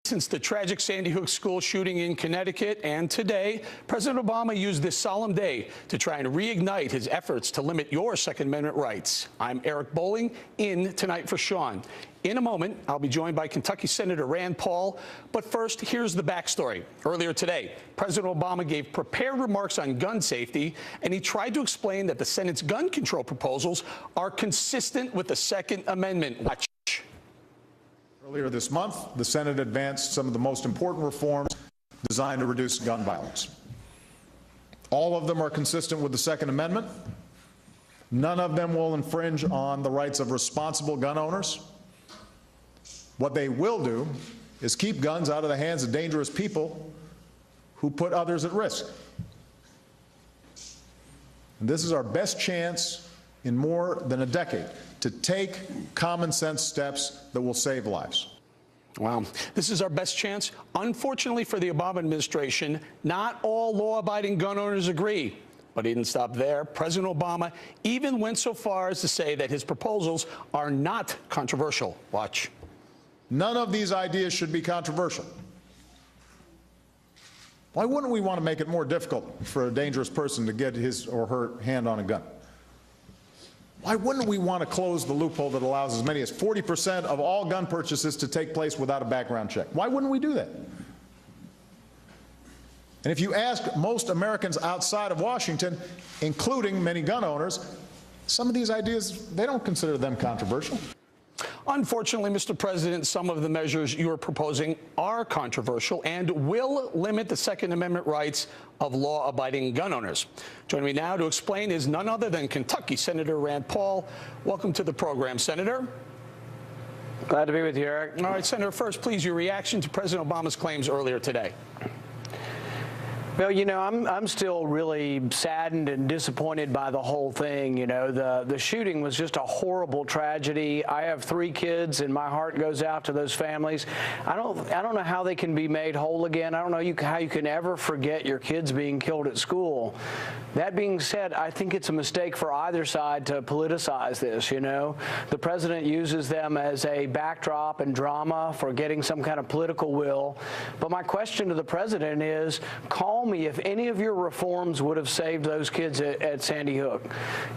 Since the tragic Sandy Hook school shooting in Connecticut, and today, President Obama used this solemn day to try and reignite his efforts to limit your Second Amendment rights. I'm Eric Bowling, in tonight for Sean. In a moment, I'll be joined by Kentucky Senator Rand Paul. But first, here's the backstory. Earlier today, President Obama gave prepared remarks on gun safety, and he tried to explain that the Senate's gun control proposals are consistent with the Second Amendment. Watch. Earlier this month, the Senate advanced some of the most important reforms designed to reduce gun violence. All of them are consistent with the Second Amendment. None of them will infringe on the rights of responsible gun owners. What they will do is keep guns out of the hands of dangerous people who put others at risk. And this is our best chance in more than a decade to take common sense steps that will save lives. Wow. This is our best chance. Unfortunately for the Obama administration, not all law-abiding gun owners agree. But he didn't stop there. President Obama even went so far as to say that his proposals are not controversial. Watch. None of these ideas should be controversial. Why wouldn't we want to make it more difficult for a dangerous person to get his or her hand on a gun? Why wouldn't we want to close the loophole that allows as many as 40% of all gun purchases to take place without a background check? Why wouldn't we do that? And if you ask most Americans outside of Washington, including many gun owners, some of these ideas, they don't consider them controversial. Unfortunately, Mr. President, some of the measures you are proposing are controversial and will limit the Second Amendment rights of law-abiding gun owners. Joining me now to explain is none other than Kentucky Senator Rand Paul. Welcome to the program, Senator. Glad to be with you, Eric. All right, Senator, first, please, your reaction to President Obama's claims earlier today. Well, you know, I'm still really saddened and disappointed by the whole thing. You know, the shooting was just a horrible tragedy. I have 3 kids, and my heart goes out to those families. I don't know how they can be made whole again. I don't know how you can ever forget your kids being killed at school. That being said, I think it's a mistake for either side to politicize this. You know, the president uses them as a backdrop and drama for getting some kind of political will. But my question to the president is, call me if any of your reforms would have saved those kids at Sandy Hook.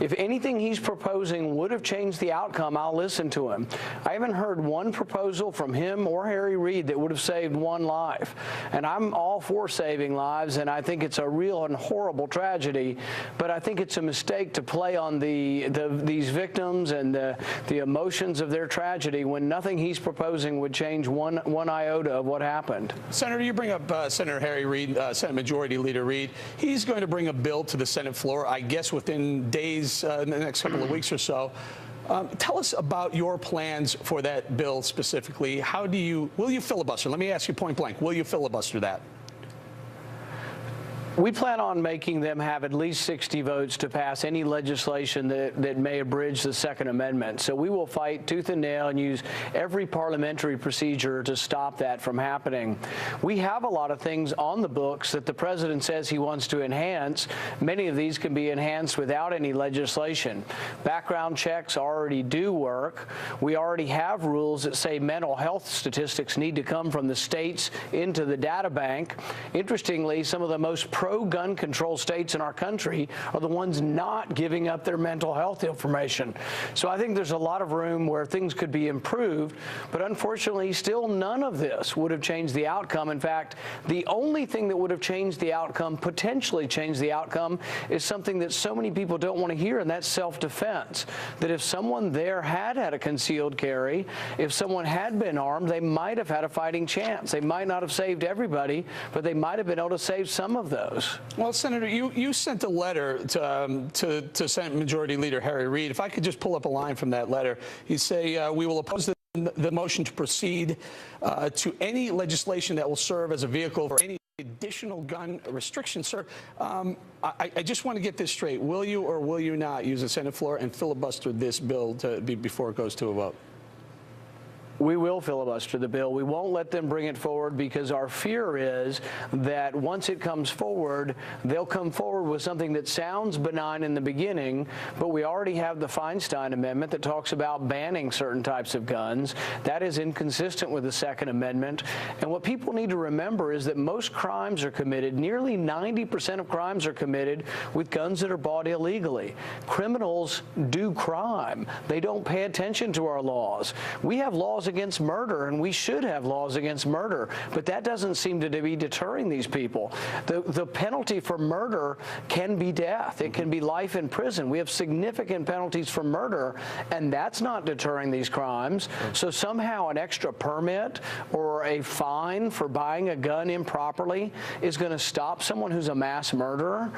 If anything he's proposing would have changed the outcome, I'll listen to him. I haven't heard one proposal from him or Harry Reid that would have saved one life. And I'm all for saving lives, and I think it's a real and horrible tragedy. But I think it's a mistake to play on these victims and the emotions of their tragedy when nothing he's proposing would change one iota of what happened. Senator, you bring up Senator Harry Reid, Senate Majority Leader Reid. He's going to bring a bill to the Senate floor, I guess, within days, in the next couple of weeks or so. Tell us about your plans for that bill specifically. Will you filibuster? Let me ask you point blank. Will you filibuster that? We plan on making them have at least 60 votes to pass any legislation that may abridge the Second Amendment. So we will fight tooth and nail and use every parliamentary procedure to stop that from happening. We have a lot of things on the books that the president says he wants to enhance. Many of these can be enhanced without any legislation. Background checks already do work. We already have rules that say mental health statistics need to come from the states into the data bank. Interestingly, some of the most pro-gun control states in our country are the ones not giving up their mental health information. So I think there's a lot of room where things could be improved, but unfortunately, still none of this would have changed the outcome. In fact, the only thing that would have changed the outcome, potentially changed the outcome, is something that so many people don't want to hear, and that's self-defense. That if someone there had a concealed carry, if someone had been armed, they might have had a fighting chance. They might not have saved everybody, but they might have been able to save some of those. Well, Senator, you sent a letter to Senate Majority Leader Harry Reid. If I could just pull up a line from that letter, you say, we will oppose the motion to proceed to any legislation that will serve as a vehicle for any additional gun restrictions. Sir, I just want to get this straight. Will you or will you not use the Senate floor and filibuster this bill before it goes to a vote? We will filibuster the bill. We won't let them bring it forward because our fear is that once it comes forward, they'll come forward with something that sounds benign in the beginning, but we already have the Feinstein Amendment that talks about banning certain types of guns. That is inconsistent with the Second Amendment. And what people need to remember is that most crimes are committed, nearly 90% of crimes are committed with guns that are bought illegally. Criminals do crime. They don't pay attention to our laws. We have laws against murder, and we should have laws against murder, but that doesn't seem to be deterring these people. The penalty for murder can be death. It can be life in prison. We have significant penalties for murder, and that's not deterring these crimes. So somehow an extra permit or a fine for buying a gun improperly is going to stop someone who's a mass murderer.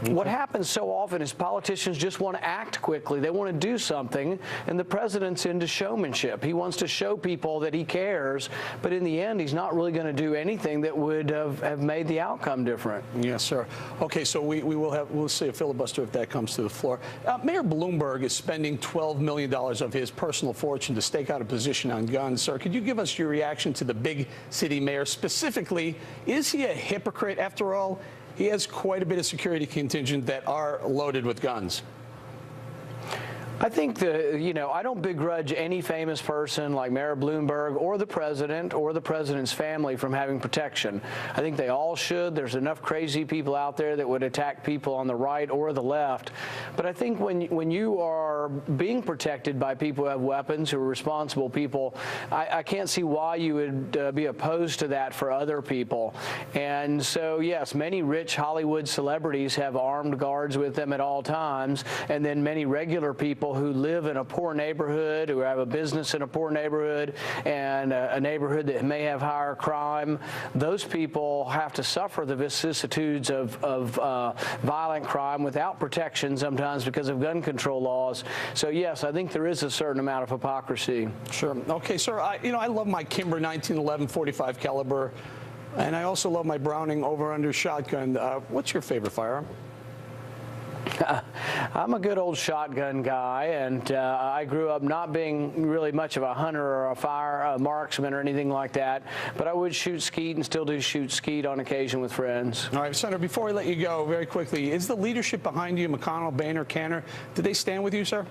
What happens so often is politicians just want to act quickly. They want to do something, and the president's into showmanship. He wants to show people that he cares, but in the end, he's not really going to do anything that would have made the outcome different. Yes, sir. Okay, so we'll see a filibuster if that comes to the floor. Mayor Bloomberg is spending $12 million of his personal fortune to stake out a position on guns. Sir, could you give us your reaction to the big city mayor? Specifically, is he a hypocrite? After all, he has quite a bit of security contingent that are loaded with guns. I think I don't begrudge any famous person like Mayor Bloomberg or the president's family from having protection. I think they all should. There's enough crazy people out there that would attack people on the right or the left. But I think when you are being protected by people who have weapons, who are responsible people, I can't see why you would be opposed to that for other people. And so, yes, many rich Hollywood celebrities have armed guards with them at all times, and then many regular people who live in a poor neighborhood, who have a business in a poor neighborhood, and a neighborhood that may have higher crime, those people have to suffer the vicissitudes of violent crime without protection sometimes because of gun control laws. So yes, I think there is a certain amount of hypocrisy. Sure. Okay, sir. I love my Kimber 1911 .45 caliber, and I also love my Browning over/under shotgun. What's your favorite firearm? I'm a good old shotgun guy, and I grew up not being really much of a hunter or a marksman or anything like that, but I would shoot skeet and still do shoot skeet on occasion with friends. All right, Senator, before we let you go, very quickly, is the leadership behind you, McConnell, Boehner, Cantor, did they stand with you, sir?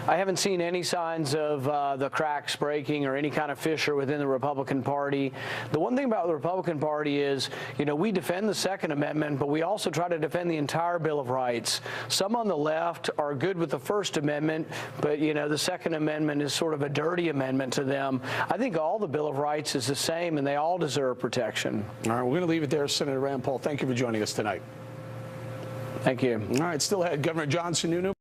I haven't seen any signs of the cracks breaking or any kind of fissure within the Republican Party. The one thing about the Republican Party is, we defend the Second Amendment, but we also try to defend the entire Bill of Rights. Some on the left are good with the First Amendment, but, the Second Amendment is sort of a dirty amendment to them. I think all the Bill of Rights is the same, and they all deserve protection. All right, we're going to leave it there. Senator Rand Paul, thank you for joining us tonight. Thank you. All right, still ahead, Governor John Sununu.